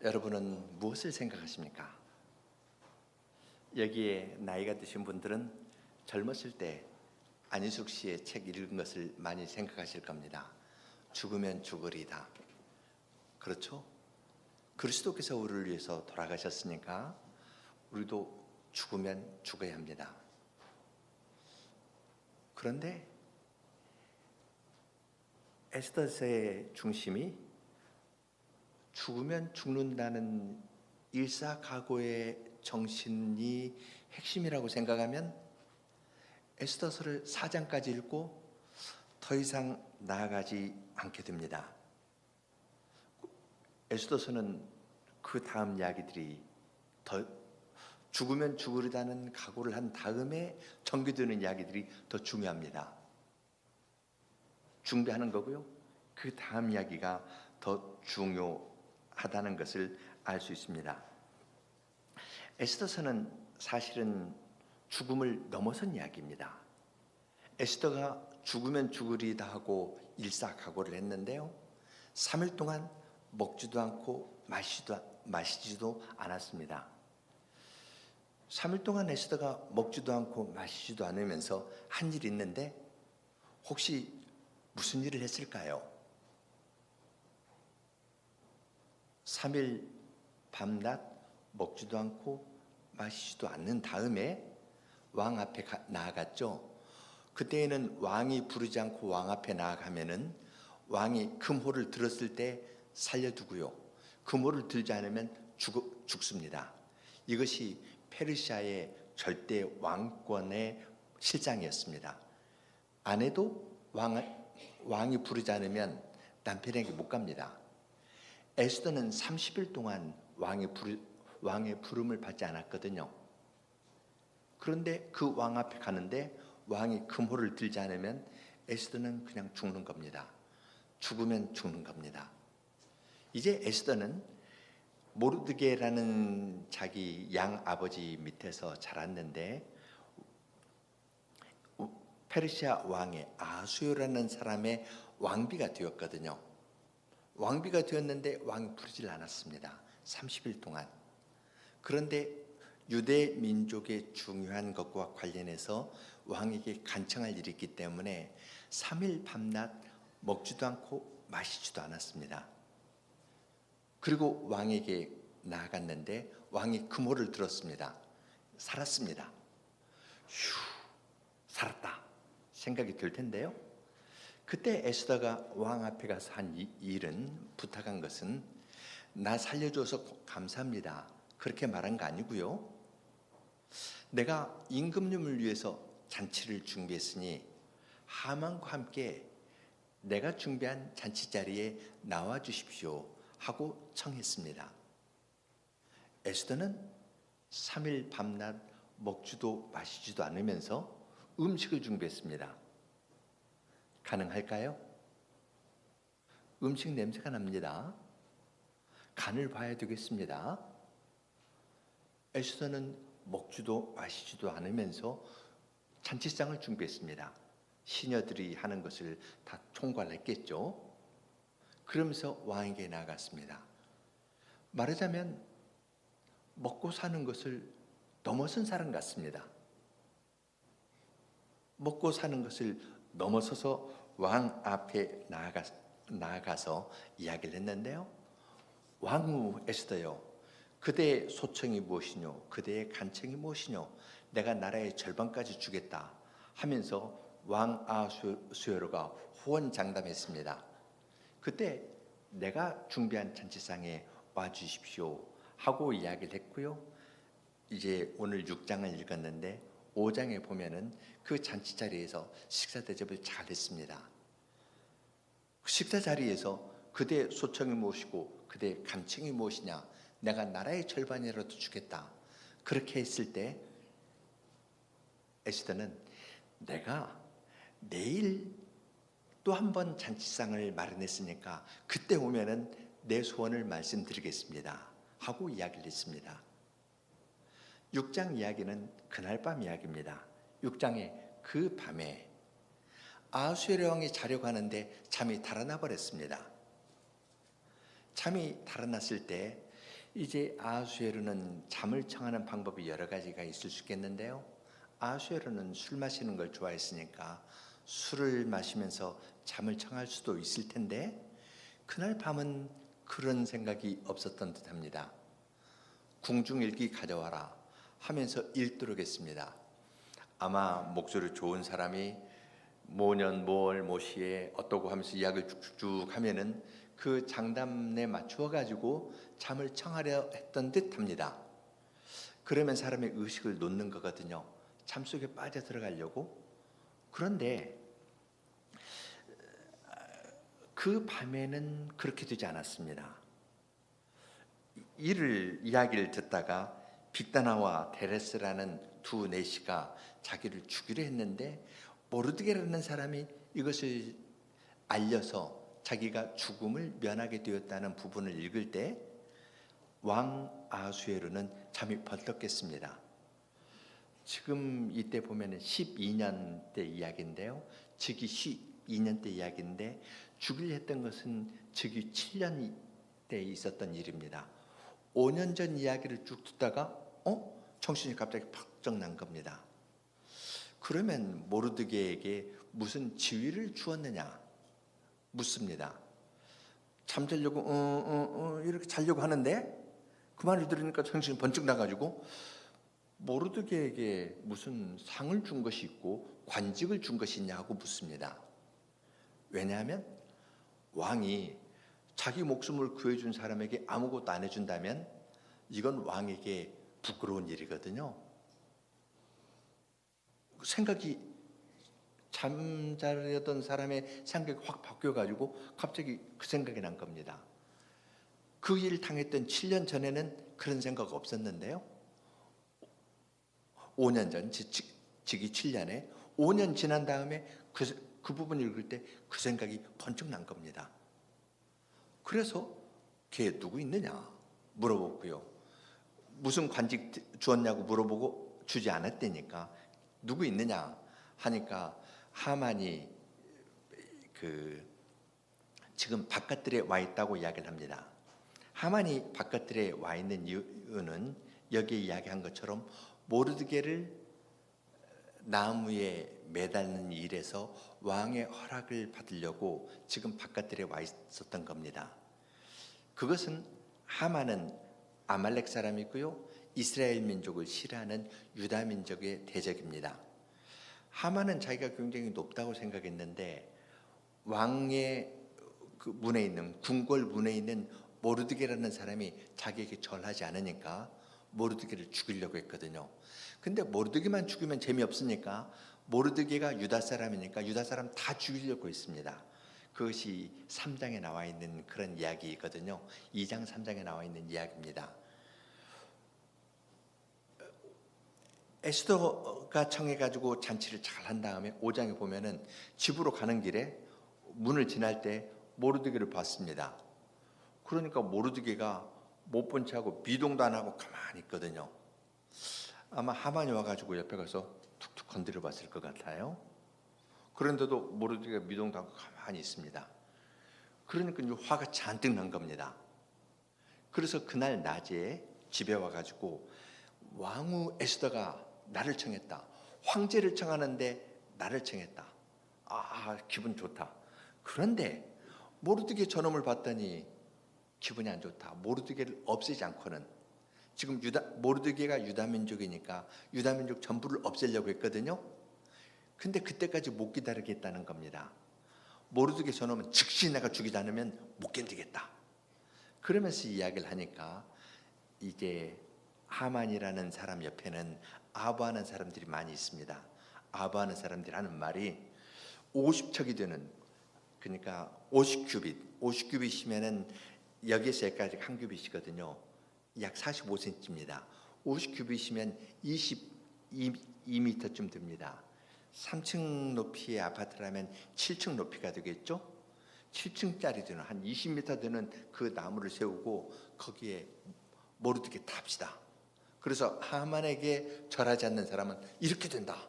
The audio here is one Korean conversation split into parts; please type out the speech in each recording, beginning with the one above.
여러분은 무엇을 생각하십니까? 여기에 나이가 드신 분들은 젊었을 때 안희숙 씨의 책 읽은 것을 많이 생각하실 겁니다. 죽으면 죽으리다. 그렇죠? 그리스도께서 우리를 위해서 돌아가셨으니까 우리도 죽으면 죽어야 합니다. 그런데 에스더서의 중심이 죽으면 죽는다는 일사각오의 정신이 핵심이라고 생각하면 에스더서를 4장까지 읽고 더 이상 나아가지 않게 됩니다. 에스더서는 그 다음 이야기들이 더 죽으면 죽으리다는 각오를 한 다음에 전개되는 이야기들이 더 중요합니다. 준비하는 거고요. 그 다음 이야기가 더 중요하다는 것을 알 수 있습니다. 에스더서는 사실은 죽음을 넘어선 이야기입니다. 에스더가 죽으면 죽으리다 하고 일사각오를 했는데요. 3일 동안 먹지도 않고 마시지도 않았습니다. 3일 동안 에스더가 먹지도 않고 마시지도 않으면서 한 일이 있는데 혹시 무슨 일을 했을까요? 3일 밤낮 먹지도 않고 마시지도 않는 다음에 왕 앞에 나아갔죠. 그때에는 왕이 부르지 않고 왕 앞에 나아가면은 왕이 금호를 들었을 때 살려두고요. 금호를 들지 않으면 죽습니다. 이것이 페르시아의 절대 왕권의 실장이었습니다. 아내도 왕이 부르지 않으면 남편에게 못 갑니다. 에스더는 30일 동안 왕의 부름을 받지 않았거든요. 그런데 그 왕 앞에 가는데 왕이 금호를 들지 않으면 에스더는 그냥 죽는 겁니다. 죽으면 죽는 겁니다. 이제 에스더는 모르드게라는 자기 양아버지 밑에서 자랐는데 페르시아 왕의 아수요라는 사람의 왕비가 되었거든요. 왕비가 되었는데 왕이 부르질 않았습니다. 30일 동안. 그런데 유대 민족의 중요한 것과 관련해서 왕에게 간청할 일이 있기 때문에 3일 밤낮 먹지도 않고 마시지도 않았습니다. 그리고 왕에게 나아갔는데 왕이 금호를 들었습니다. 살았습니다. 살았다 생각이 들 텐데요. 그때 에스더가 왕 앞에 가서 한 일은 부탁한 것은 나 살려줘서 감사합니다. 그렇게 말한 거 아니고요. 내가 임금님을 위해서 잔치를 준비했으니 하만과 함께 내가 준비한 잔치 자리에 나와 주십시오 하고 청했습니다. 에스더는 3일 밤낮 먹지도 마시지도 않으면서 음식을 준비했습니다. 가능할까요? 음식 냄새가 납니다. 간을 봐야 되겠습니다. 에스더는 먹지도 마시지도 않으면서 잔치상을 준비했습니다. 시녀들이 하는 것을 다 총괄했겠죠. 그러면서 왕에게 나아갔습니다. 말하자면 먹고 사는 것을 넘어선 사람 같습니다. 먹고 사는 것을 넘어서서 왕 앞에 나아가서 이야기를 했는데요. 왕후 에스더여, 그대의 소청이 무엇이뇨? 그대의 간청이 무엇이뇨? 내가 나라의 절반까지 주겠다 하면서 왕 아수에로가 호언장담했습니다. 그때 내가 준비한 잔치상에 와주십시오 하고 이야기를 했고요. 이제 오늘 6장을 읽었는데 5장에 보면은 그 잔치 자리에서 식사 대접을 잘 했습니다. 식사 자리에서 그대의 소청이 무엇이고 그대의 간청이 무엇이냐? 내가 나라의 절반이라도 주겠다. 그렇게 했을 때 에스더는 내가 내일 또 한 번 잔치상을 마련했으니까 그때 오면은 내 소원을 말씀드리겠습니다 하고 이야기를 했습니다. 6장 이야기는 그날 밤 이야기입니다. 6장의 그 밤에 아수에르 왕이 자려고 하는데 잠이 달아나 버렸습니다. 잠이 달아났을 때 이제 아하수에로는 잠을 청하는 방법이 여러 가지가 있을 수 있겠는데요. 아하수에로는 술 마시는 걸 좋아했으니까 술을 마시면서 잠을 청할 수도 있을 텐데 그날 밤은 그런 생각이 없었던 듯합니다. 궁중일기 가져와라 하면서 읽도록 했습니다. 아마 목소리 좋은 사람이 모년 모월 모시에 어떠고 하면서 이야기를 쭉쭉 하면은 그 장단에 맞추어 가지고 잠을 청하려 했던 듯합니다. 그러면 사람의 의식을 놓는 거거든요. 잠 속에 빠져 들어가려고. 그런데 그 밤에는 그렇게 되지 않았습니다. 이야기를 듣다가 빅다나와 데레스라는 두 내시가 자기를 죽이려 했는데 모르드게라는 사람이 이것을 알려서 자기가 죽음을 면하게 되었다는 부분을 읽을 때 왕 아하수에로는 잠이 벌떡 깼습니다. 지금 이때 보면은 12년 때 이야기인데요. 즉위 12년 때 이야기인데 죽이려 했던 것은 즉위 7년 때 있었던 일입니다. 5년 전 이야기를 쭉 듣다가 정신이 갑자기 팍쩍 난 겁니다. 그러면 모르드게에게 무슨 지위를 주었느냐 묻습니다. 잠자려고 이렇게 자려고 하는데 그 말을 들으니까 정신이 번쩍 나가지고 모르드게에게 무슨 상을 준 것이 있고 관직을 준 것이 있냐고 묻습니다. 왜냐하면 왕이 자기 목숨을 구해준 사람에게 아무것도 안 해준다면 이건 왕에게 부끄러운 일이거든요. 생각이 잠자려던 사람의 생각이 확 바뀌어가지고 갑자기 그 생각이 난 겁니다. 그 일을 당했던 7년 전에는 그런 생각 없었는데요. 5년 전, 즉위 7년에 5년 지난 다음에 그 부분 읽을 때 그 생각이 번쩍 난 겁니다. 그래서 걔 누구 있느냐 물어보고요. 무슨 관직 주었냐고 물어보고 주지 않았다니까 누구 있느냐 하니까 하만이 지금 바깥들에 와 있다고 이야기를 합니다. 하만이 바깥들에 와 있는 이유는 여기에 이야기한 것처럼 모르드게를 나무에 매달는 일에서 왕의 허락을 받으려고 지금 바깥들에 와 있었던 겁니다. 그것은 하만은 아말렉 사람이고요. 이스라엘 민족을 싫어하는 유다 민족의 대적입니다. 하만은 자기가 굉장히 높다고 생각했는데 왕의 그 문에 있는 궁궐 문에 있는 모르드게라는 사람이 자기에게 절하지 않으니까 모르드게를 죽이려고 했거든요. 근데 모르드게만 죽이면 재미없으니까 모르드게가 유다 사람이니까 유다 사람 다 죽이려고 했습니다. 그것이 3장에 나와 있는 그런 이야기거든요. 2장 3장에 나와 있는 이야기입니다. 에스더가 청해가지고 잔치를 잘 한 다음에 5장에 보면은 집으로 가는 길에 문을 지날 때 모르드게를 봤습니다. 그러니까 모르드게가 못 본 척하고 미동도 안 하고 가만히 있거든요. 아마 하만이 와가지고 옆에 가서 툭툭 건드려 봤을 것 같아요. 그런데도 모르드게가 미동도 하고 가만히 있습니다. 그러니까 이제 화가 잔뜩 난 겁니다. 그래서 그날 낮에 집에 와가지고 왕후 에스더가 나를 청했다. 황제를 청하는데 나를 청했다. 기분 좋다. 그런데 모르드게 저놈을 봤더니 기분이 안 좋다. 모르드게를 없애지 않고는 지금 모르드게가 유다 민족이니까 유다 민족 전부를 없애려고 했거든요. 근데 그때까지 못 기다리겠다는 겁니다. 모르드게 저놈은 즉시 내가 죽이지 않으면 못 견디겠다. 그러면서 이야기를 하니까 이제 하만이라는 사람 옆에는 아부하는 사람들이 많이 있습니다. 아부하는 사람들이 하는 말이 50척이 되는, 그러니까 50규빗이면은 여기에서 여기까지 한 규빗이거든요. 약 45cm입니다. 50규빗이면 22m쯤 됩니다. 3층 높이의 아파트라면 7층 높이가 되겠죠. 7층짜리 되는 한 20m 되는 그 나무를 세우고 거기에 모르드게 탑시다. 그래서 하만에게 절하지 않는 사람은 이렇게 된다.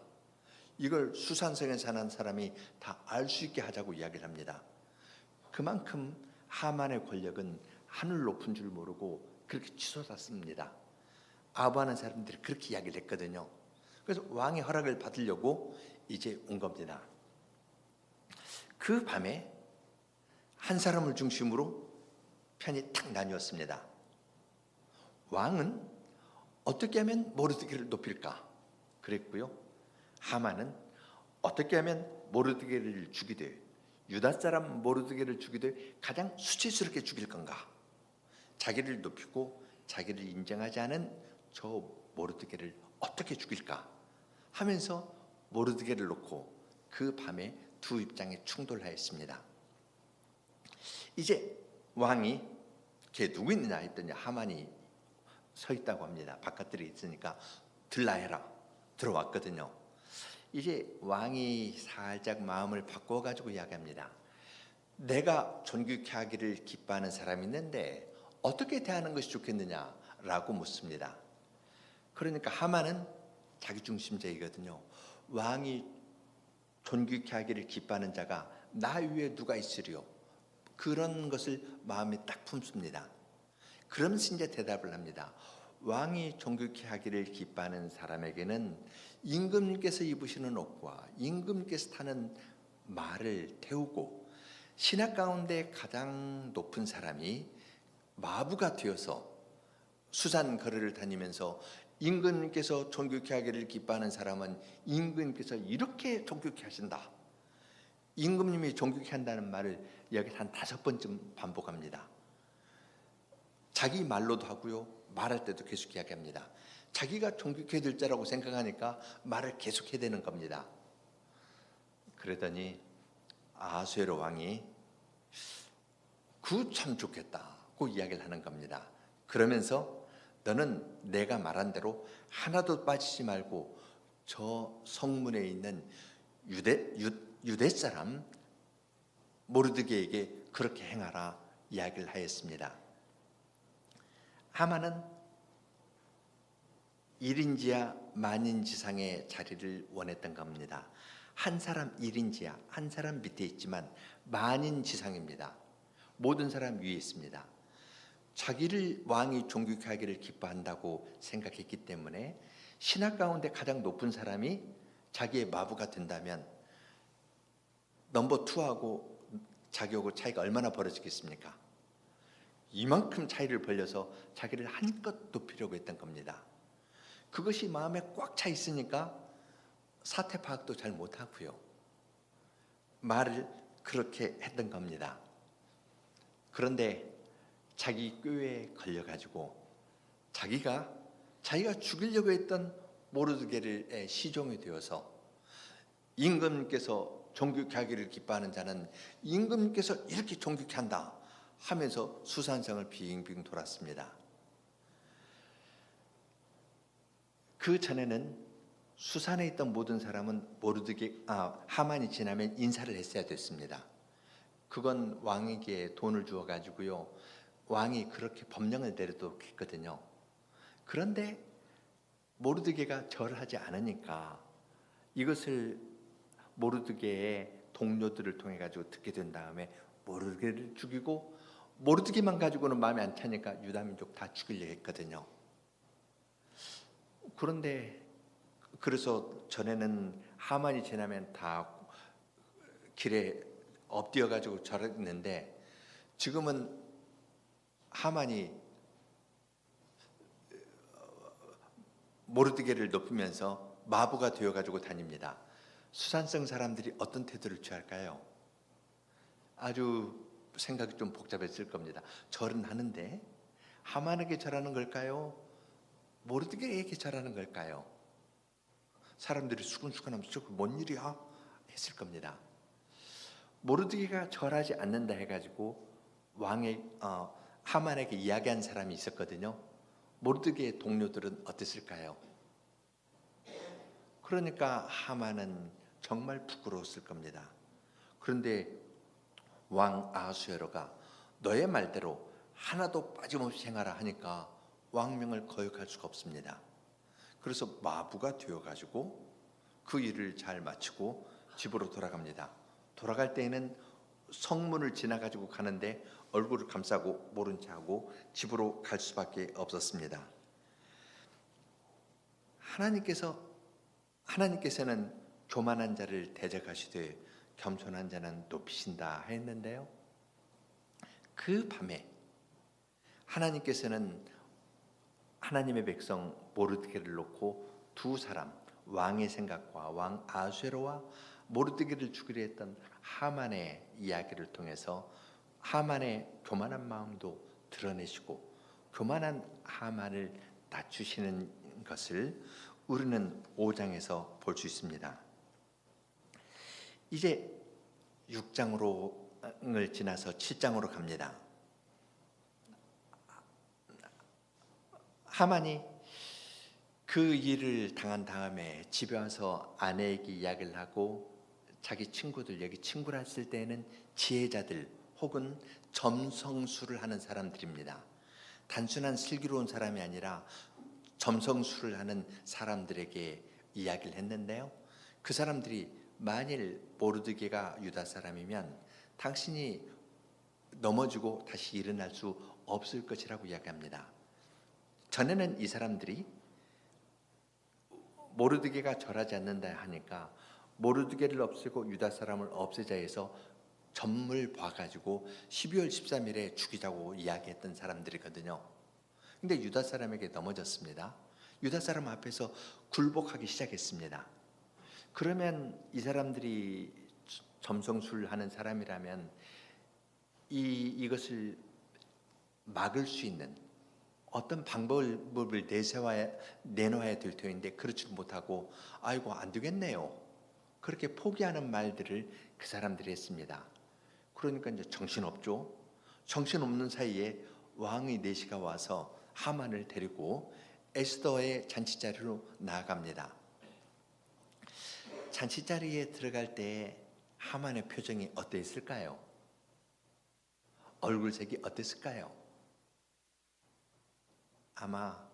이걸 수산성에 사는 사람이 다 알 수 있게 하자고 이야기를 합니다. 그만큼 하만의 권력은 하늘 높은 줄 모르고 그렇게 치솟았습니다. 아부하는 사람들이 그렇게 이야기를 했거든요. 그래서 왕의 허락을 받으려고 이제 온 겁니다. 그 밤에 한 사람을 중심으로 편이 탁 나뉘었습니다. 왕은 어떻게 하면 모르드게를 높일까 그랬고요. 하만은 어떻게 하면 모르드게를 죽이되, 유다 사람 모르드게를 죽이되 가장 수치스럽게 죽일 건가, 자기를 높이고 자기를 인정하지 않은 저 모르드게를 어떻게 죽일까 하면서 모르드게를 놓고 그 밤에 두 입장이 충돌하였습니다. 이제 왕이 걔 누구 있느냐 했더니 하만이 서 있다고 합니다. 바깥들에 있으니까 들라 해라 들어왔거든요. 이제 왕이 살짝 마음을 바꿔가지고 이야기합니다. 내가 존귀케 하기를 기뻐하는 사람이 있는데 어떻게 대하는 것이 좋겠느냐라고 묻습니다. 그러니까 하만은 자기중심적이거든요. 왕이 존귀케 하기를 기뻐하는 자가 나 위에 누가 있으리요? 그런 것을 마음에 딱 품습니다. 그러면서 이제 대답을 합니다. 왕이 존귀케 하기를 기뻐하는 사람에게는 임금님께서 입으시는 옷과 임금님께서 타는 말을 태우고, 신하 가운데 가장 높은 사람이 마부가 되어서 수산 거리를 다니면서 임금님께서 존귀케 하기를 기뻐하는 사람은 임금님께서 이렇게 존귀케 하신다, 임금님이 존귀케 한다는 말을 여기 한 5번쯤 반복합니다. 자기 말로도 하고요, 말할 때도 계속 이야기합니다. 자기가 존귀케 될 자라고 생각하니까 말을 계속해야 되는 겁니다. 그러더니 아수에로 왕이 그 참 좋겠다고 이야기를 하는 겁니다. 그러면서 너는 내가 말한 대로 하나도 빠지지 말고 저 성문에 있는 유대 사람 모르드게에게 그렇게 행하라 이야기를 하였습니다. 하만은 1인지하 만인지상의 자리를 원했던 겁니다. 한 사람 1인지하, 한 사람 밑에 있지만 만인지상입니다. 모든 사람 위에 있습니다. 자기를 왕이 존귀케 하기를 기뻐한다고 생각했기 때문에 신하 가운데 가장 높은 사람이 자기의 마부가 된다면 넘버 2하고 자기하고 차이가 얼마나 벌어지겠습니까? 이만큼 차이를 벌려서 자기를 한껏 높이려고 했던 겁니다. 그것이 마음에 꽉 차 있으니까 사태 파악도 잘 못하고요, 말을 그렇게 했던 겁니다. 그런데 자기 꾀에 걸려가지고 자기가 죽이려고 했던 모르드게를 시종이 되어서 임금님께서 존귀케 하기를 기뻐하는 자는 임금님께서 이렇게 존귀케 한다 하면서 수산성을 빙빙 돌았습니다. 그 전에는 수산에 있던 모든 사람은 하만이 지나면 인사를 했어야 됐습니다. 그건 왕에게 돈을 주어 가지고요, 왕이 그렇게 법령을 내려도 했거든요. 그런데 모르드게가 절을 하지 않으니까 이것을 모르드게의 동료들을 통해 가지고 듣게 된 다음에 모르드게를 죽이고, 모르드게만 가지고는 마음에 안 차니까 유다 민족 다 죽이려 했거든요. 그런데 그래서 전에는 하만이 지나면 다 길에 엎드려 가지고 절했는데 지금은 하만이 모르드게를 높이면서 마부가 되어 가지고 다닙니다. 수산성 사람들이 어떤 태도를 취할까요? 아주 생각이 좀 복잡했을 겁니다. 절은 하는데 하만에게 절하는 걸까요? 모르드게에게 절하는 걸까요? 사람들이 수근수근하면서 저거 뭔 일이야? 했을 겁니다. 모르드게가 절하지 않는다 해가지고 하만에게 이야기한 사람이 있었거든요. 모르드게의 동료들은 어땠을까요? 그러니까 하만은 정말 부끄러웠을 겁니다. 그런데 왕 아하수에로가 너의 말대로 하나도 빠짐없이 행하라 하니까 왕명을 거역할 수가 없습니다. 그래서 마부가 되어가지고 그 일을 잘 마치고 집으로 돌아갑니다. 돌아갈 때에는 성문을 지나가지고 가는데 얼굴을 감싸고 모른 척하고 집으로 갈 수밖에 없었습니다. 하나님께서는 교만한 자를 대적하시되 겸손한 자는 높이신다 했는데요. 그 밤에 하나님께서는 하나님의 백성 모르드게를 놓고 두 사람, 왕의 생각과 왕 아수에로와 모르드게를 죽이려 했던 하만의 이야기를 통해서 하만의 교만한 마음도 드러내시고 교만한 하만을 낮추시는 것을 우리는 5장에서 볼 수 있습니다. 이제 6장을 지나서 7장으로 갑니다. 하만이 그 일을 당한 다음에 집에 와서 아내에게 이야기를 하고 자기 친구들, 여기 친구라 했을 때에는 지혜자들 혹은 점성술을 하는 사람들입니다. 단순한 슬기로운 사람이 아니라 점성술을 하는 사람들에게 이야기를 했는데요. 그 사람들이 만일 모르드게가 유다 사람이면 당신이 넘어지고 다시 일어날 수 없을 것이라고 이야기합니다. 전에는 이 사람들이 모르드게가 절하지 않는다 하니까 모르드게를 없애고 유다 사람을 없애자 해서 점을 봐가지고 12월 13일에 죽이자고 이야기했던 사람들이거든요. 근데 유다 사람에게 넘어졌습니다. 유다 사람 앞에서 굴복하기 시작했습니다. 그러면 이 사람들이 점성술을 하는 사람이라면 이것을 막을 수 있는 어떤 방법을 내놓아야 될 터인데 그렇지 못하고 아이고 안 되겠네요. 그렇게 포기하는 말들을 그 사람들이 했습니다. 그러니까 이제 정신없죠. 정신없는 사이에 왕의 내시가 와서 하만을 데리고 에스더의 잔치자리로 나아갑니다. 잔치자리에 들어갈 때 하만의 표정이 어땠을까요? 얼굴색이 어땠을까요? 아마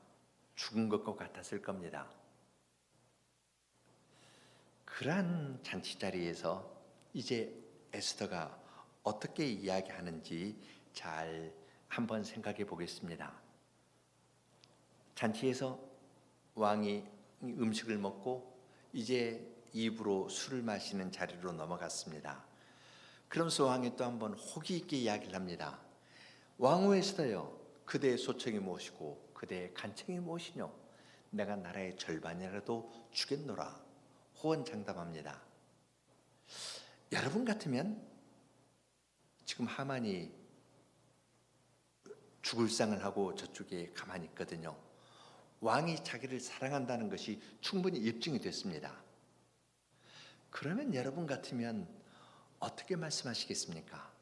죽은 것과 같았을 겁니다. 그러한 잔치자리에서 이제 에스더가 어떻게 이야기하는지 잘 한번 생각해 보겠습니다. 잔치에서 왕이 음식을 먹고 이제 입으로 술을 마시는 자리로 넘어갔습니다. 그러면서 왕이 또 한번 호기 있게 이야기를 합니다. 왕후 에스더여, 그대의 소청이 무엇이고 그대의 간청이 무엇이뇨? 내가 나라의 절반이라도 주겠노라. 호언장담합니다. 여러분 같으면 지금 하만이 죽을 상을 하고 저쪽에 가만히 있거든요. 왕이 자기를 사랑한다는 것이 충분히 입증이 됐습니다. 그러면 여러분 같으면 어떻게 말씀하시겠습니까?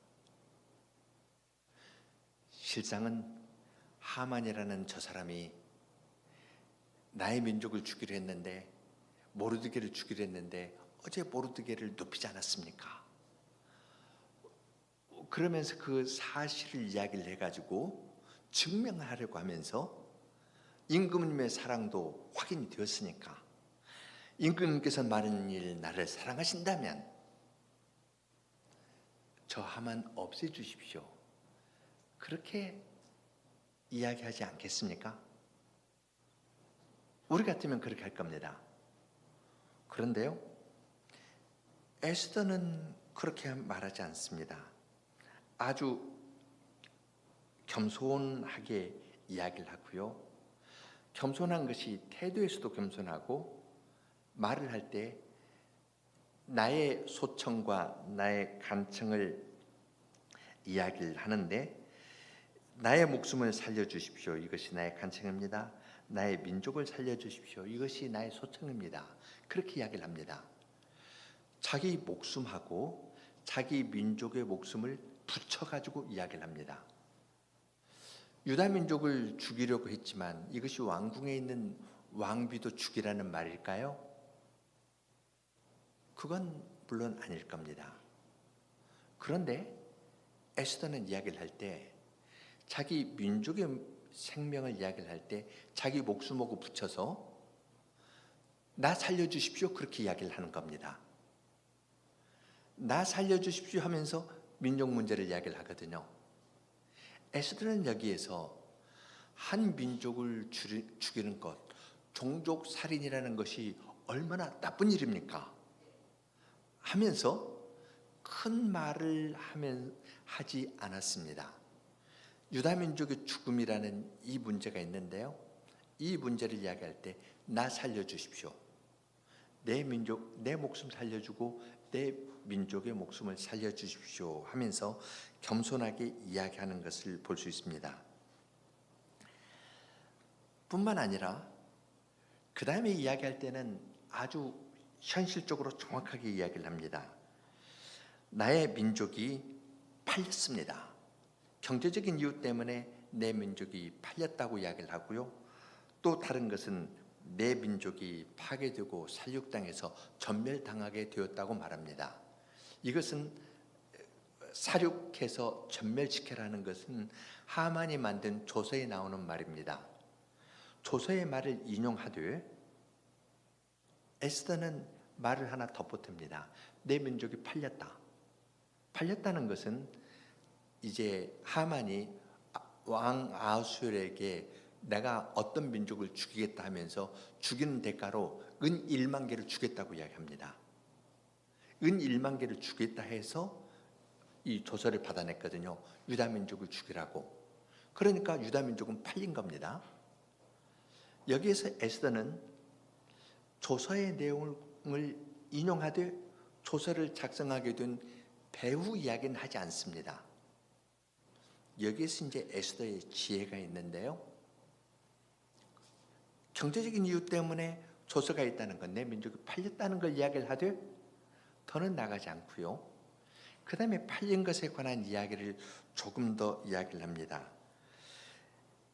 실상은 하만이라는 저 사람이 나의 민족을 죽이려 했는데 모르드게를 죽이려 했는데 어제 모르드게를 눕히지 않았습니까? 그러면서 그 사실을 이야기를 해가지고 증명하려고 하면서 임금님의 사랑도 확인이 되었으니까 임금님께서 만일 나를 사랑하신다면 저 하만 없애주십시오. 그렇게 이야기하지 않겠습니까? 우리 같으면 그렇게 할 겁니다. 그런데요, 에스더는 그렇게 말하지 않습니다. 아주 겸손하게 이야기를 하고요. 겸손한 것이 태도에서도 겸손하고 말을 할 때 나의 소청과 나의 간청을 이야기를 하는데 나의 목숨을 살려주십시오. 이것이 나의 간청입니다. 나의 민족을 살려주십시오. 이것이 나의 소청입니다. 그렇게 이야기를 합니다. 자기 목숨하고 자기 민족의 목숨을 붙여가지고 이야기를 합니다. 유다 민족을 죽이려고 했지만 이것이 왕궁에 있는 왕비도 죽이라는 말일까요? 그건 물론 아닐 겁니다. 그런데 에스더는 이야기를 할 때 자기 민족의 생명을 이야기를 할 때 자기 목숨하고 붙여서 나 살려주십시오 그렇게 이야기를 하는 겁니다. 나 살려주십시오 하면서 민족 문제를 이야기를 하거든요. 에스더는 여기에서 한 민족을 죽이는 것, 종족 살인이라는 것이 얼마나 나쁜 일입니까? 하면서 큰 말을 하지 않았습니다. 유다 민족의 죽음이라는 이 문제가 있는데요. 이 문제를 이야기할 때 나 살려주십시오. 내 민족, 내 목숨 살려주고 내 민족의 목숨을 살려주십시오 하면서 겸손하게 이야기하는 것을 볼 수 있습니다. 뿐만 아니라 그 다음에 이야기할 때는 아주 현실적으로 정확하게 이야기를 합니다. 나의 민족이 팔렸습니다. 경제적인 이유 때문에 내 민족이 팔렸다고 이야기를 하고요. 또 다른 것은 내 민족이 파괴되고 살육당해서 전멸당하게 되었다고 말합니다. 이것은 살육해서 전멸시켜라는 것은 하만이 만든 조서에 나오는 말입니다. 조서의 말을 인용하되 에스더는 말을 하나 덧붙입니다. 내 민족이 팔렸다. 팔렸다는 것은 이제 하만이 왕 아하수엘에게 내가 어떤 민족을 죽이겠다 하면서 죽이는 대가로 은 1만 개를 주겠다고 이야기합니다. 은 1만 개를 주겠다 해서 이 조서를 받아냈거든요. 유다 민족을 죽이라고. 그러니까 유다 민족은 팔린 겁니다. 여기에서 에스더는 조서의 내용을 인용하되 조서를 작성하게 된 배후 이야기는 하지 않습니다. 여기에서 이제 에스더의 지혜가 있는데요. 경제적인 이유 때문에 조서가 있다는 것, 내 민족이 팔렸다는 걸 이야기를 하되 더는 나가지 않고요. 그 다음에 팔린 것에 관한 이야기를 조금 더 이야기를 합니다.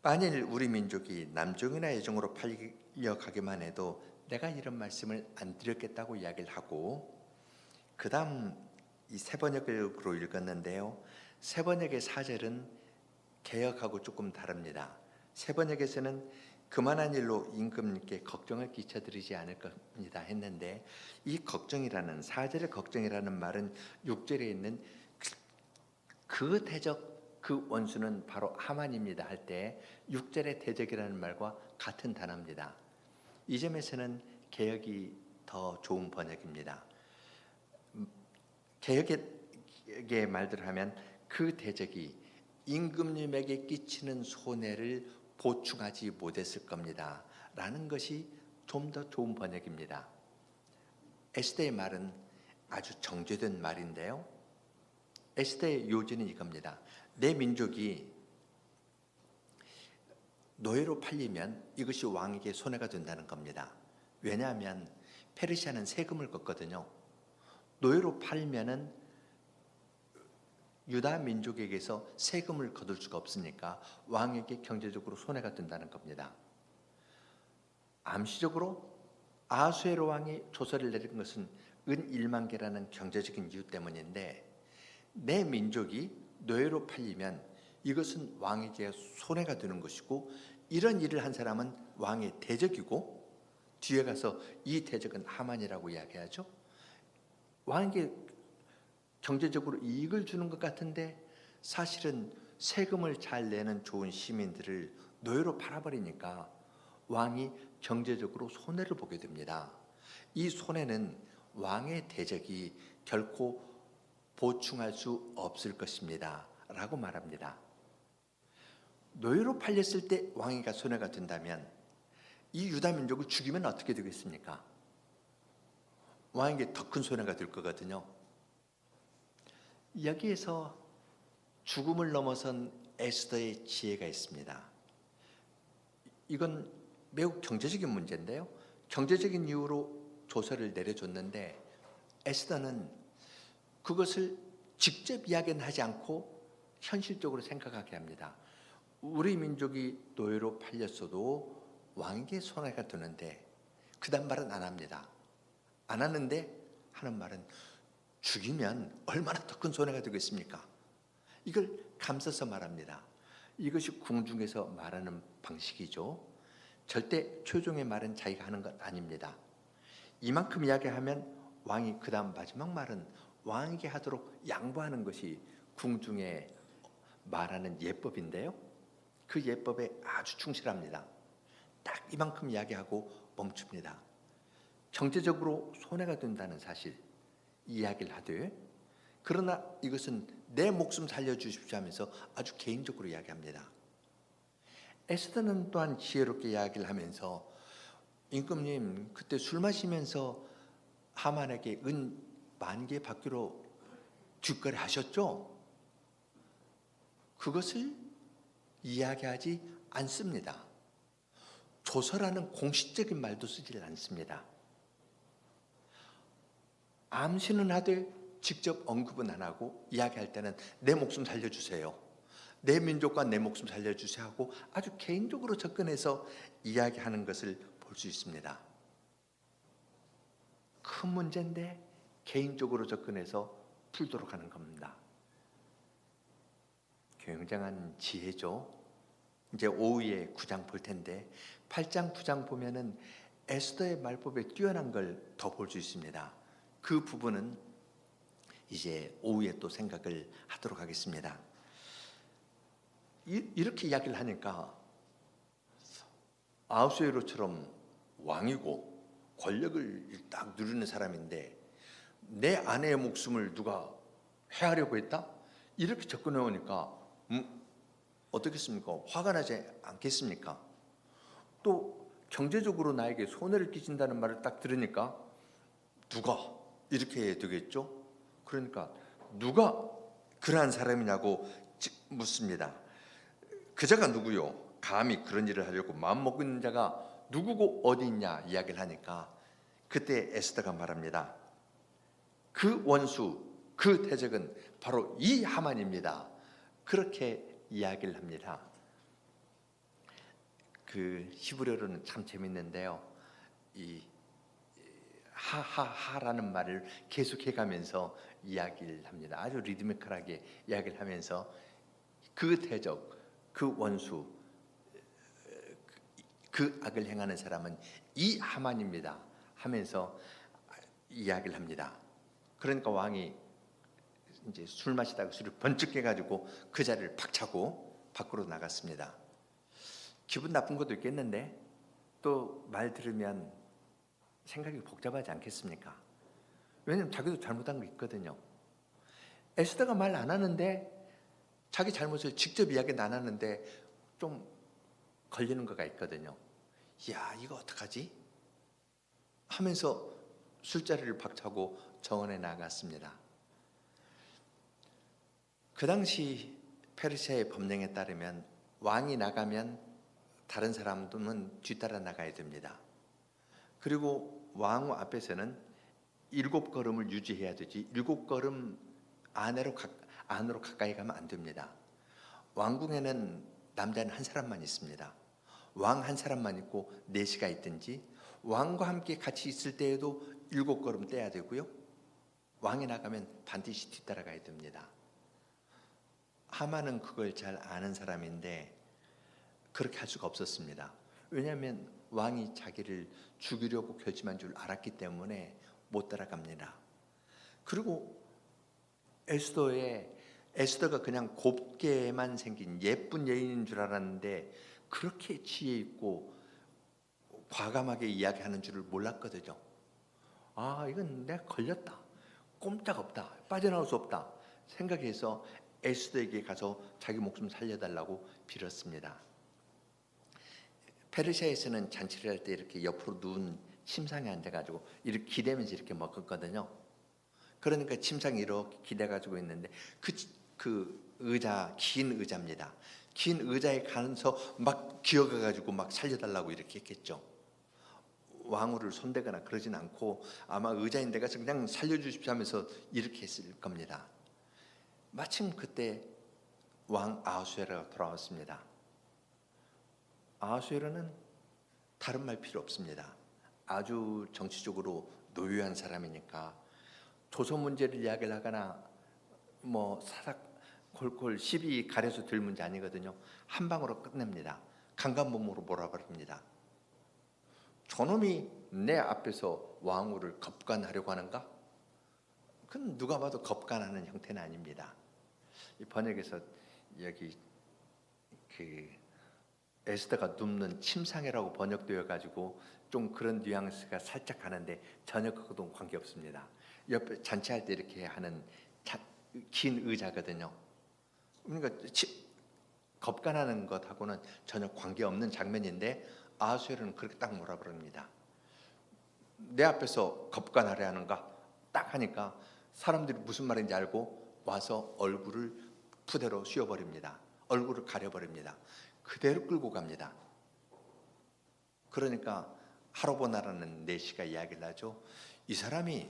만일 우리 민족이 남종이나 여종으로 팔려가기만 해도 내가 이런 말씀을 안 드렸겠다고 이야기를 하고, 그 다음 이 세번역으로 읽었는데요. 세번역의 4절은 개역하고 조금 다릅니다. 세번역에서는 그만한 일로 임금님께 걱정을 끼쳐드리지 않을 겁니다 했는데, 이 걱정이라는 4절의 걱정이라는 말은 6절에 있는 그 대적, 그 원수는 바로 하만입니다 할 때 6절의 대적이라는 말과 같은 단어입니다. 이 점에서는 개역이 더 좋은 번역입니다. 개역의 말대로 하면 그 대적이 임금님에게 끼치는 손해를 보충하지 못했을 겁니다 라는 것이 좀 더 좋은 번역입니다. 에스더의 말은 아주 정제된 말인데요. 에스더의 요지는 이겁니다. 내 민족이 노예로 팔리면 이것이 왕에게 손해가 된다는 겁니다. 왜냐하면 페르시아는 세금을 걷거든요. 노예로 팔면은 유다 민족에게서 세금을 거둘 수가 없으니까 왕에게 경제적으로 손해가 된다는 겁니다. 암시적으로 아하수에로 왕이 조서를 내린 것은 은 1만 개라는 경제적인 이유 때문인데, 내 민족이 노예로 팔리면 이것은 왕에게 손해가 되는 것이고, 이런 일을 한 사람은 왕의 대적이고, 뒤에 가서 이 대적은 하만이라고 이야기하죠. 왕에게 경제적으로 이익을 주는 것 같은데 사실은 세금을 잘 내는 좋은 시민들을 노예로 팔아버리니까 왕이 경제적으로 손해를 보게 됩니다. 이 손해는 왕의 대적이 결코 보충할 수 없을 것입니다 라고 말합니다. 노예로 팔렸을 때 왕에게 손해가 된다면 이 유다 민족을 죽이면 어떻게 되겠습니까? 왕에게 더 큰 손해가 될 거거든요. 여기에서 죽음을 넘어선 에스더의 지혜가 있습니다. 이건 매우 경제적인 문제인데요. 경제적인 이유로 조서를 내려줬는데 에스더는 그것을 직접 이야기는 하지 않고 현실적으로 생각하게 합니다. 우리 민족이 노예로 팔렸어도 왕에게 손해가 되는데, 그 다음 말은 안 합니다. 안 하는데 하는 말은 죽이면 얼마나 더 큰 손해가 되겠습니까? 이걸 감싸서 말합니다. 이것이 궁중에서 말하는 방식이죠. 절대 최종의 말은 자기가 하는 것 아닙니다. 이만큼 이야기하면 왕이 그 다음 마지막 말은 왕에게 하도록 양보하는 것이 궁중에 말하는 예법인데요. 그 예법에 아주 충실합니다. 딱 이만큼 이야기하고 멈춥니다. 경제적으로 손해가 된다는 사실 이야기를 하되, 그러나 이것은 내 목숨 살려주십시오 하면서 아주 개인적으로 이야기합니다. 에스더는 또한 지혜롭게 이야기를 하면서, 임금님 그때 술 마시면서 하만에게 은 10,000개 받기로 뒷거래 하셨죠? 그것을 이야기하지 않습니다. 조서라는 공식적인 말도 쓰지 않습니다. 암시는 하되 직접 언급은 안 하고, 이야기할 때는 내 목숨 살려주세요, 내 민족과 내 목숨 살려주세요 하고 아주 개인적으로 접근해서 이야기하는 것을 볼 수 있습니다. 큰 문제인데 개인적으로 접근해서 풀도록 하는 겁니다. 굉장한 지혜죠. 이제 오후에 9장 볼 텐데 8장 9장 보면은 에스더의 말법에 뛰어난 걸 더 볼 수 있습니다. 그 부분은 이제 오후에 또 생각을 하도록 하겠습니다. 이렇게 이야기를 하니까 아하수에로처럼 왕이고 권력을 딱 누리는 사람인데 내 아내의 목숨을 누가 해하려고 했다? 이렇게 접근해 오니까 어떻겠습니까? 화가 나지 않겠습니까? 또 경제적으로 나에게 손해를 끼친다는 말을 딱 들으니까 누가 이렇게 되겠죠? 그러니까 누가 그러한 사람이냐고 묻습니다. 그자가 누구요? 감히 그런 일을 하려고 마음먹은 자가 누구고 어디 있냐 이야기를 하니까 그때 에스더가 말합니다. 그 원수, 그 대적은 바로 이 하만입니다. 그렇게 이야기를 합니다. 그 히브리어로는 참 재밌는데요. 이 하하하라는 말을 계속해가면서 이야기를 합니다. 아주 리드미컬하게 이야기를 하면서 그 대적, 그 원수, 그 악을 행하는 사람은 이 하만입니다 하면서 이야기를 합니다. 그러니까 왕이 이제 술 마시다가 술이 번쩍 깨가지고 그 자리를 팍 차고 밖으로 나갔습니다. 기분 나쁜 것도 있겠는데 또 말 들으면 생각이 복잡하지 않겠습니까? 왜냐면 자기도 잘못한 거 있거든요. 에스더가 말 안 하는데, 자기 잘못을 직접 이야기 안 하는데 좀 걸리는 거가 있거든요. 야, 이거 어떡하지? 하면서 술자리를 박차고 정원에 나갔습니다. 그 당시 페르시아의 법령에 따르면 왕이 나가면 다른 사람들은 뒤따라 나가야 됩니다. 그리고 왕 앞에서는 7걸음을 유지해야 되지 7걸음 안으로 가까이 가면 안 됩니다. 왕궁에는 남자는 한 사람만 있습니다. 왕 한 사람만 있고 내시가 있든지, 왕과 함께 같이 있을 때에도 7걸음 떼야 되고요. 왕이 나가면 반드시 뒤따라가야 됩니다. 하만은 그걸 잘 아는 사람인데 그렇게 할 수가 없었습니다. 왜냐하면 왕이 자기를 죽이려고 결심한 줄 알았기 때문에 못 따라갑니다. 그리고 에스더가 그냥 곱게만 생긴 예쁜 여인인 줄 알았는데 그렇게 지혜 있고 과감하게 이야기하는 줄을 몰랐거든요. 아, 이건 내가 걸렸다, 꼼짝없다, 빠져나올 수 없다 생각해서 에스더에게 가서 자기 목숨 살려달라고 빌었습니다. 페르시아에서는 잔치를 할 때 이렇게 옆으로 누운 침상에 앉아가지고 이렇게 기대면서 이렇게 먹었거든요. 그러니까 침상이 이렇게 기대가지고 있는데 그 의자, 긴 의자입니다. 긴 의자에 가서 막 기어가가지고 막 살려달라고 이렇게 했겠죠. 왕후를 손대거나 그러진 않고 아마 의자인 데 가서 그냥 살려주십시오 하면서 이렇게 했을 겁니다. 마침 그때 왕 아하수에로가 돌아왔습니다. 아하수에로는 다른 말 필요 없습니다. 아주 정치적으로 노유한 사람이니까 조선 문제를 이야기를 하거나 뭐 사사콜콜 시비 가려서 될 문제 아니거든요. 한 방으로 끝냅니다. 강간범으로 몰아버립니다. 저놈이 내 앞에서 왕후를 겁간하려고 하는가? 그건 누가 봐도 겁간하는 형태는 아닙니다. 이 번역에서 여기 그 에스더가 눕는 침상이라고 번역되어 가지고 좀 그런 뉘앙스가 살짝 가는데 전혀 그것도 관계 없습니다. 옆에 잔치할 때 이렇게 하는 긴 의자거든요. 그러니까 겁간하는 것하고는 전혀 관계 없는 장면인데 아하수에로는 그렇게 딱 몰아버립니다. 내 앞에서 겁간하려 하는가 딱 하니까 사람들이 무슨 말인지 알고 와서 얼굴을 푸대로 씌워버립니다. 얼굴을 가려버립니다. 그대로 끌고 갑니다. 그러니까 하로보나라는 내시가 이야기를 하죠. 이 사람이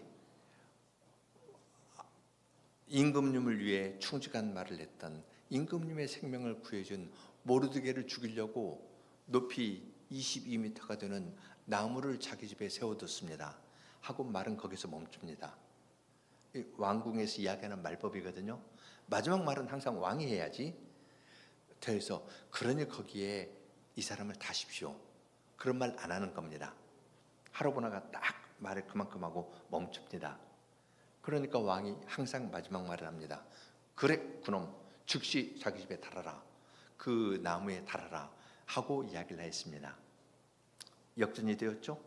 임금님을 위해 충직한 말을 했던, 임금님의 생명을 구해준 모르드게를 죽이려고 높이 22m가 되는 나무를 자기 집에 세워뒀습니다. 하고 말은 거기서 멈춥니다. 왕궁에서 이야기하는 말법이거든요. 마지막 말은 항상 왕이 해야지. 그래서 그러니 거기에 이 사람을 다십시오. 그런 말 안 하는 겁니다. 하로보나가 딱 말을 그만큼 하고 멈춥니다. 그러니까 왕이 항상 마지막 말을 합니다. 그래 그놈 즉시 자기 집에 달아라. 그 나무에 달아라 하고 이야기를 했습니다. 역전이 되었죠.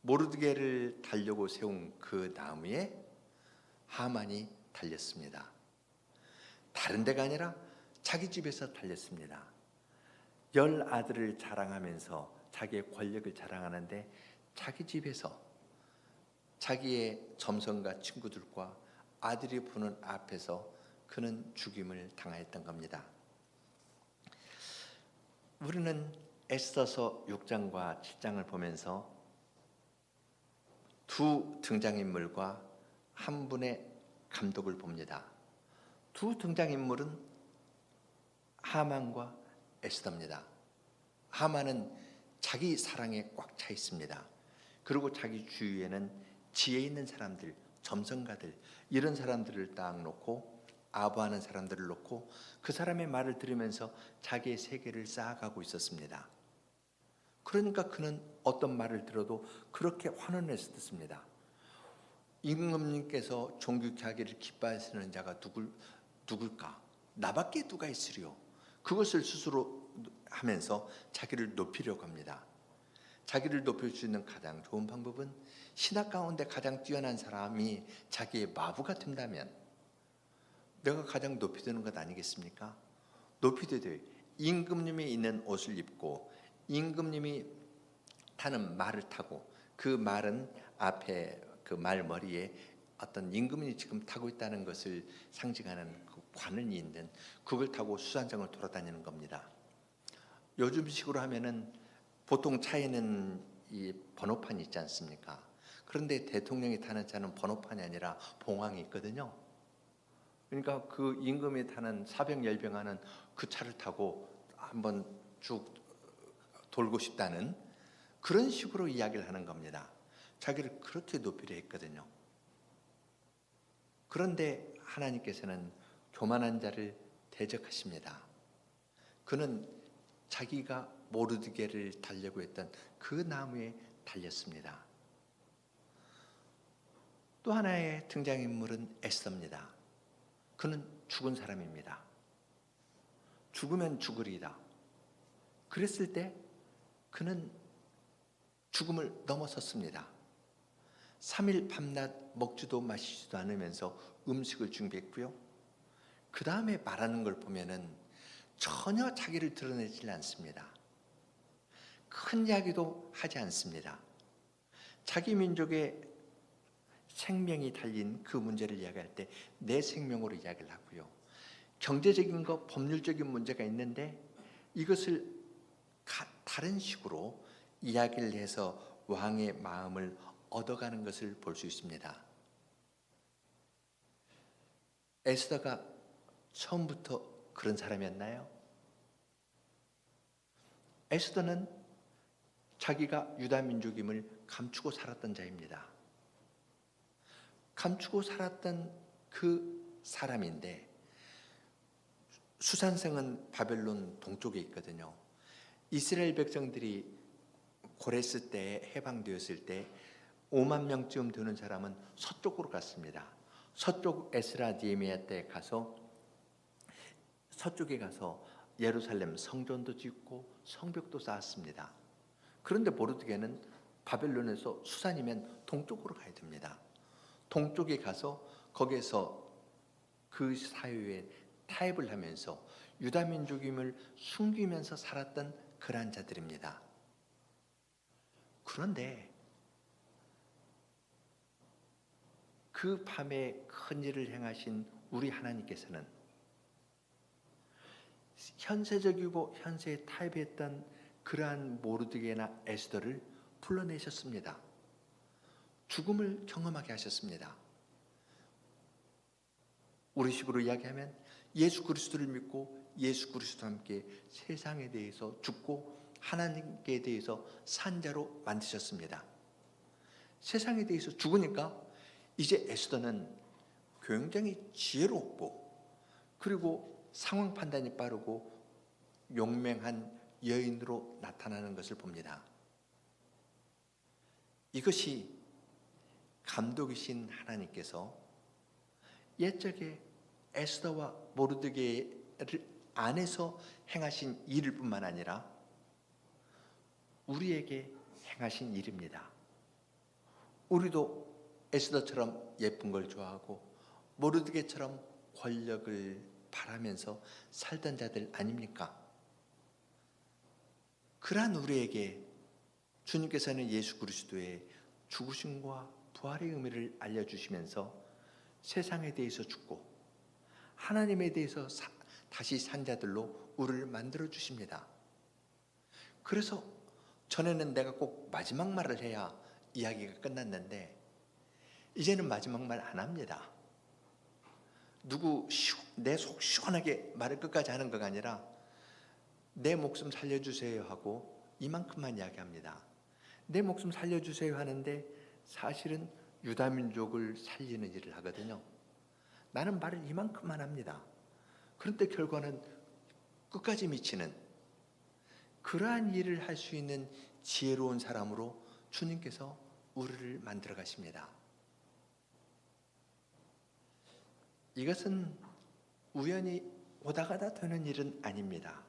모르드게를 달려고 세운 그 나무에 하만이 달렸습니다. 다른 데가 아니라 자기 집에서 달렸습니다. 10 아들을 자랑하면서 자기의 권력을 자랑하는데 자기 집에서 자기의 점성과 친구들과 아들이 보는 앞에서 그는 죽임을 당하였던 겁니다. 우리는 에스더서 6장과 7장을 보면서 두 등장인물과 한 분의 감독을 봅니다. 두 등장인물은 하만과 에스더입니다. 하만은 자기 사랑에 꽉 차 있습니다. 그리고 자기 주위에는 지혜 있는 사람들, 점성가들, 이런 사람들을 딱 놓고 아부하는 사람들을 놓고 그 사람의 말을 들으면서 자기의 세계를 쌓아가고 있었습니다. 그러니까 그는 어떤 말을 들어도 그렇게 환원해서 듣습니다. 임금님께서 종교케 하기를 기뻐하시는 자가 누굴까? 나밖에 누가 있으리요? 그것을 스스로 하면서 자기를 높이려고 합니다. 자기를 높일 수 있는 가장 좋은 방법은 신학 가운데 가장 뛰어난 사람이 자기의 마부가 된다면 내가 가장 높이 되는 것 아니겠습니까? 높이 되되 임금님이 있는 옷을 입고 임금님이 타는 말을 타고 그 말은 앞에 그 말머리에 어떤 임금이 지금 타고 있다는 것을 상징하는 그 관은이 있는 그걸 타고 수산장을 돌아다니는 겁니다. 요즘식으로 하면은 보통 차에는 이 번호판이 있지 않습니까? 그런데 대통령이 타는 차는 번호판이 아니라 봉황이 있거든요. 그러니까 그 임금이 타는 사병 열병하는 그 차를 타고 한번 쭉 돌고 싶다는 그런 식으로 이야기를 하는 겁니다. 자기를 그렇게 높이려 했거든요. 그런데 하나님께서는 교만한 자를 대적하십니다. 그는 자기가 모르드게를 달려고 했던 그 나무에 달렸습니다. 또 하나의 등장인물은 에스더입니다. 그는 죽은 사람입니다. 죽으면 죽으리이다. 그랬을 때 그는 죽음을 넘어섰습니다. 3일 밤낮 먹지도 마시지도 않으면서 음식을 준비했고요. 그 다음에 말하는 걸 보면은 전혀 자기를 드러내지 않습니다. 큰 이야기도 하지 않습니다. 자기 민족의 생명이 달린 그 문제를 이야기할 때 내 생명으로 이야기를 하고요. 경제적인 것, 법률적인 문제가 있는데 이것을 다른 식으로 이야기를 해서 왕의 마음을 얻어가는 것을 볼 수 있습니다. 에스더가 처음부터 그런 사람이었나요? 에스더는 자기가 유다 민족임을 감추고 살았던 자입니다. 감추고 살았던 그 사람인데 수산성은 바벨론 동쪽에 있거든요. 이스라엘 백성들이 고레스 때 해방되었을 때 5만 명쯤 되는 사람은 서쪽으로 갔습니다. 서쪽 에스라 니에미야 때 가서 서쪽에 가서 예루살렘 성전도 짓고 성벽도 쌓았습니다. 그런데 모르드게는 바벨론에서 수산이면 동쪽으로 가야 됩니다. 동쪽에 가서 거기에서 그 사회에 타협을 하면서 유다 민족임을 숨기면서 살았던 그러한 자들입니다. 그런데 그 밤에 큰 일을 행하신 우리 하나님께서는 현세적이고 현세에 타협했던 그러한 모르드게나 에스더를 불러내셨습니다. 죽음을 경험하게 하셨습니다. 우리 식으로 이야기하면 예수 그리스도를 믿고 예수 그리스도와 함께 세상에 대해서 죽고 하나님께 대해서 산 자로 만드셨습니다. 세상에 대해서 죽으니까 이제 에스더는 굉장히 지혜롭고 그리고 상황 판단이 빠르고 용맹한 여인으로 나타나는 것을 봅니다. 이것이 감독이신 하나님께서 옛적에 에스더와 모르드게를 안에서 행하신 일일 뿐만 아니라 우리에게 행하신 일입니다. 우리도 에스더처럼 예쁜 걸 좋아하고 모르드게처럼 권력을 바라면서 살던 자들 아닙니까? 그러한 우리에게 주님께서는 예수 그리스도의 죽으심과 부활의 의미를 알려주시면서 세상에 대해서 죽고 하나님에 대해서 다시 산 자들로 우리를 만들어 주십니다. 그래서 전에는 내가 꼭 마지막 말을 해야 이야기가 끝났는데 이제는 마지막 말 안 합니다. 내 속 시원하게 말을 끝까지 하는 것가 아니라 내 목숨 살려주세요 하고 이만큼만 이야기합니다. 내 목숨 살려주세요 하는데 사실은 유다민족을 살리는 일을 하거든요. 나는 말을 이만큼만 합니다. 그런데 결과는 끝까지 미치는 그러한 일을 할 수 있는 지혜로운 사람으로 주님께서 우리를 만들어 가십니다. 이것은 우연히 오다가다 되는 일은 아닙니다.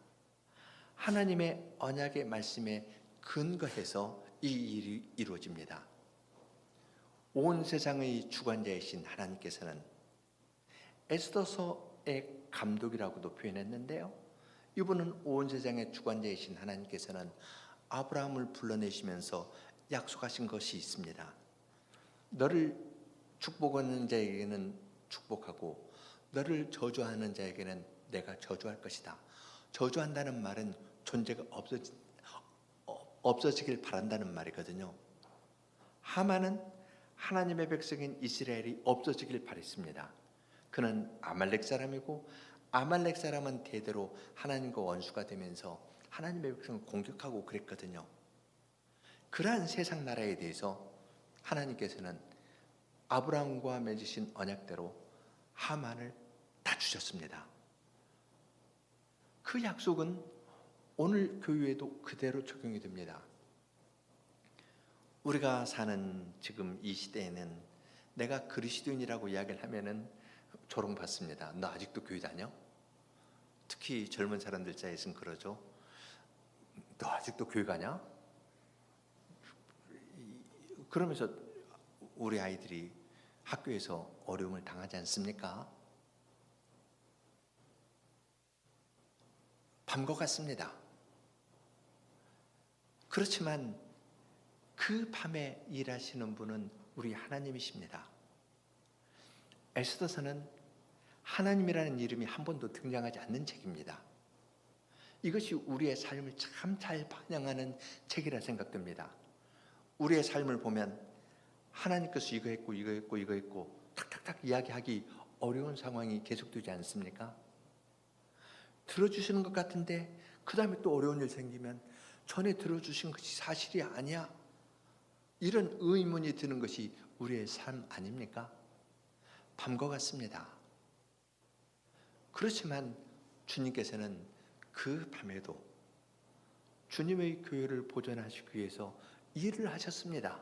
하나님의 언약의 말씀에 근거해서 이 일이 이루어집니다. 온 세상의 주관자이신 하나님께서는 에스더서의 감독이라고도 표현했는데요. 이분은 온 세상의 주관자이신 하나님께서는 아브라함을 불러내시면서 약속하신 것이 있습니다. 너를 축복하는 자에게는 축복하고 너를 저주하는 자에게는 내가 저주할 것이다. 저주한다는 말은 존재가 없어지길 바란다는 말이거든요. 하만은 하나님의 백성인 이스라엘이 없어지길 바랬습니다. 그는 아말렉 사람이고 아말렉 사람은 대대로 하나님과 원수가 되면서 하나님의 백성을 공격하고 그랬거든요. 그러한 세상 나라에 대해서 하나님께서는 아브라함과 맺으신 언약대로 하만을 다 주셨습니다. 그 약속은 오늘 교회에도 그대로 적용이 됩니다. 우리가 사는 지금 이 시대에는 내가 그리스도인이라고 이야기를 하면은 조롱받습니다. 너 아직도 교회 다녀? 특히 젊은 사람들 사이에서는 그러죠. 너 아직도 교회 가냐? 그러면서 우리 아이들이 학교에서 어려움을 당하지 않습니까? 밤과 같습니다. 그렇지만 그 밤에 일하시는 분은 우리 하나님이십니다. 에스더서는 하나님이라는 이름이 한 번도 등장하지 않는 책입니다. 이것이 우리의 삶을 참 잘 반영하는 책이라 생각됩니다. 우리의 삶을 보면 하나님께서 이거 했고 이거 했고 이거 했고 탁탁탁 이야기하기 어려운 상황이 계속되지 않습니까? 들어주시는 것 같은데 그 다음에 또 어려운 일 생기면 전에 들어주신 것이 사실이 아니야. 이런 의문이 드는 것이 우리의 삶 아닙니까? 밤과 같습니다. 그렇지만 주님께서는 그 밤에도 주님의 교회를 보존하시기 위해서 일을 하셨습니다.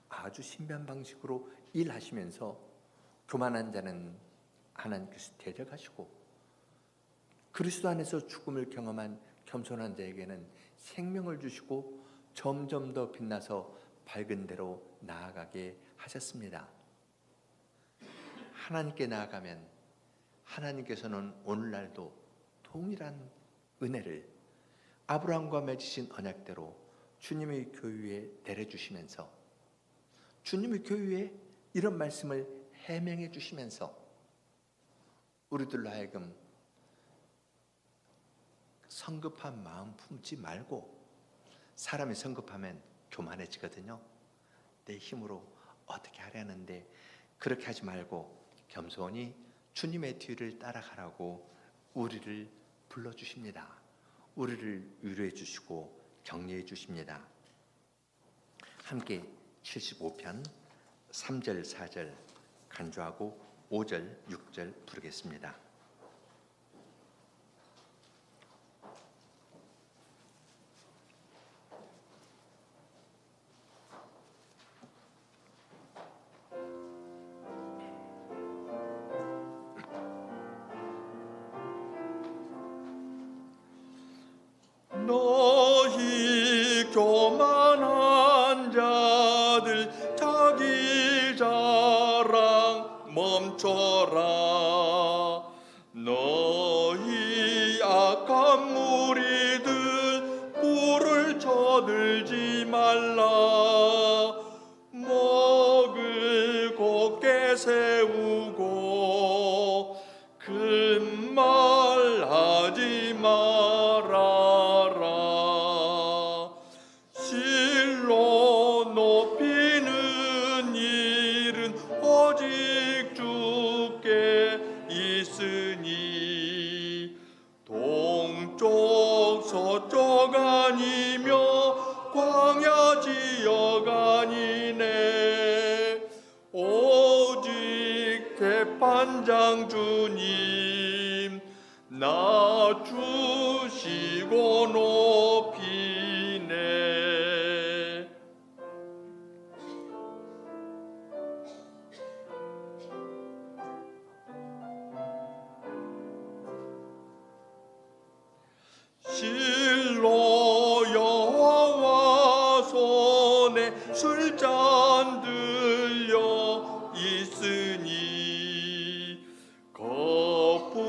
아주 신비한 방식으로 일하시면서 교만한 자는 하나님께서 대적하시고 그리스도 안에서 죽음을 경험한 겸손한 자에게는 생명을 주시고 점점 더 빛나서 밝은 데로 나아가게 하셨습니다. 하나님께 나아가면 하나님께서는 오늘날도 동일한 은혜를 아브라함과 맺으신 언약대로 주님의 교회에 내려주시면서 주님의 교회에 이런 말씀을 해명해 주시면서 우리들로 하여금 성급한 마음 품지 말고, 사람이 성급하면 교만해지거든요. 내 힘으로 어떻게 하려는데 그렇게 하지 말고 겸손히 주님의 뒤를 따라가라고 우리를 불러주십니다. 우리를 위로해 주시고 격려해 주십니다. 함께 75편 3절 4절 간주하고 5절 6절 부르겠습니다. 너희 교만한 자들 자기 자랑 멈춰라. 너희 악한 무리들 불을 쳐들지 말라. 목을 곧게 세우고 큰 말 하지 말아라. 실로 높이는 일은 오직 주께 있으니 동쪽 서쪽 아니며 광야 지역 아니네. 오직 대판장 주님 낮추시고 높이네. 실로 여호와 손에 술잔 들려 있으니 거품이는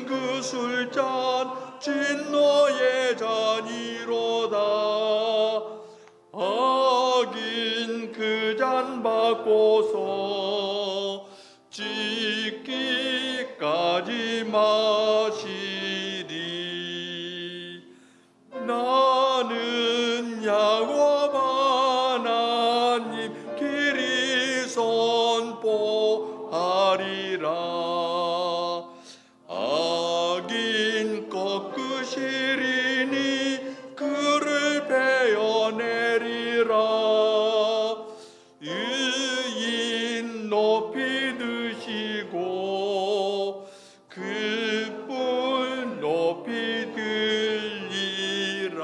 그 술잔 진노의 잔이로다. 악인 그 잔 받고서 찢기까지 마시리. 나는 야곱 하나님 길이 선포하리라. 악인 꺾으시리니 그를 베어내리라. 의인 높이 드시고 그 뿔 높이 들리라.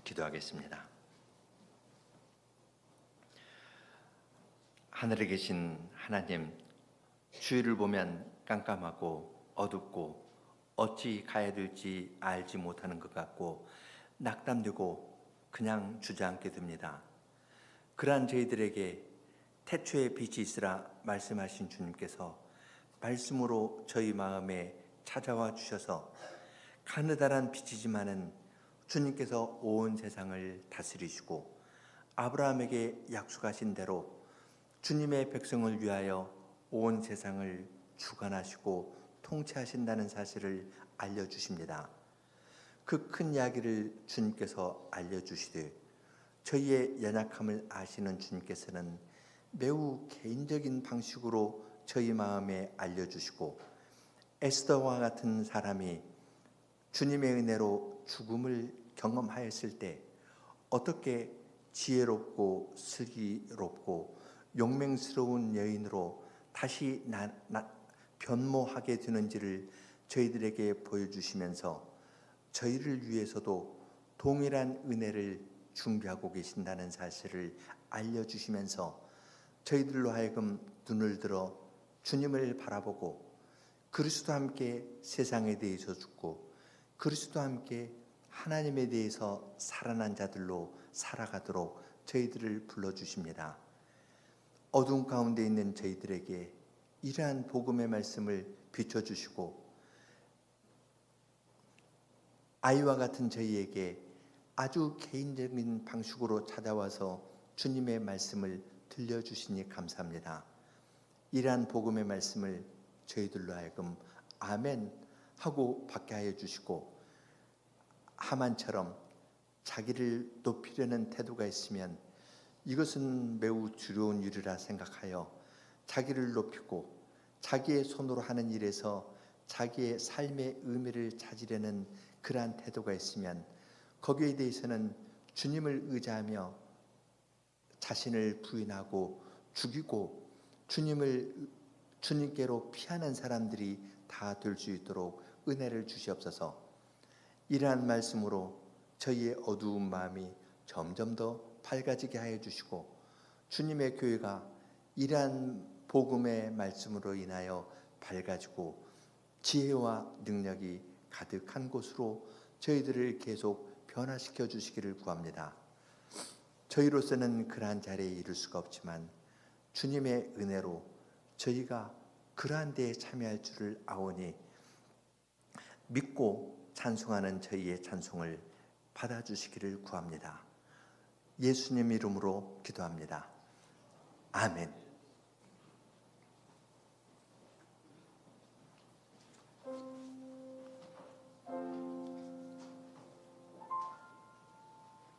기도하겠습니다. 하늘에 계신 하나님, 주위를 보면 깜깜하고 어둡고 어찌 가야 될지 알지 못하는 것 같고 낙담되고 그냥 주저앉게 됩니다. 그러한 저희들에게 태초에 빛이 있으라 말씀하신 주님께서 말씀으로 저희 마음에 찾아와 주셔서 가느다란 빛이지만은 주님께서 온 세상을 다스리시고 아브라함에게 약속하신 대로 주님의 백성을 위하여 온 세상을 주관하시고 통치하신다는 사실을 알려주십니다. 그 큰 이야기를 주님께서 알려주시되 저희의 연약함을 아시는 주님께서는 매우 개인적인 방식으로 저희 마음에 알려주시고 에스더와 같은 사람이 주님의 은혜로 죽음을 경험하였을 때 어떻게 지혜롭고 슬기롭고 용맹스러운 여인으로 다시 변모하게 되는지를 저희들에게 보여주시면서 저희를 위해서도 동일한 은혜를 준비하고 계신다는 사실을 알려주시면서 저희들로 하여금 눈을 들어 주님을 바라보고 그리스도와 함께 세상에 대해서 죽고 그리스도와 함께 하나님에 대해서 살아난 자들로 살아가도록 저희들을 불러주십니다. 어두운 가운데 있는 저희들에게 이러한 복음의 말씀을 비춰주시고 아이와 같은 저희에게 아주 개인적인 방식으로 찾아와서 주님의 말씀을 들려주시니 감사합니다. 이러한 복음의 말씀을 저희들로 하여금 아멘 하고 받게 하여 주시고 하만처럼 자기를 높이려는 태도가 있으면 이것은 매우 두려운 일이라 생각하여 자기를 높이고 자기의 손으로 하는 일에서 자기의 삶의 의미를 찾으려는 그러한 태도가 있으면 거기에 대해서는 주님을 의지하며 자신을 부인하고 죽이고 주님께로 피하는 사람들이 다 될 수 있도록 은혜를 주시옵소서. 이러한 말씀으로 저희의 어두운 마음이 점점 더 밝아지게 하여 주시고 주님의 교회가 이러한 복음의 말씀으로 인하여 밝아지고 지혜와 능력이 가득한 곳으로 저희들을 계속 변화시켜 주시기를 구합니다. 저희로서는 그러한 자리에 이를 수가 없지만 주님의 은혜로 저희가 그러한 데에 참여할 줄을 아오니 믿고 찬송하는 저희의 찬송을 받아주시기를 구합니다. 예수님 이름으로 기도합니다. 아멘.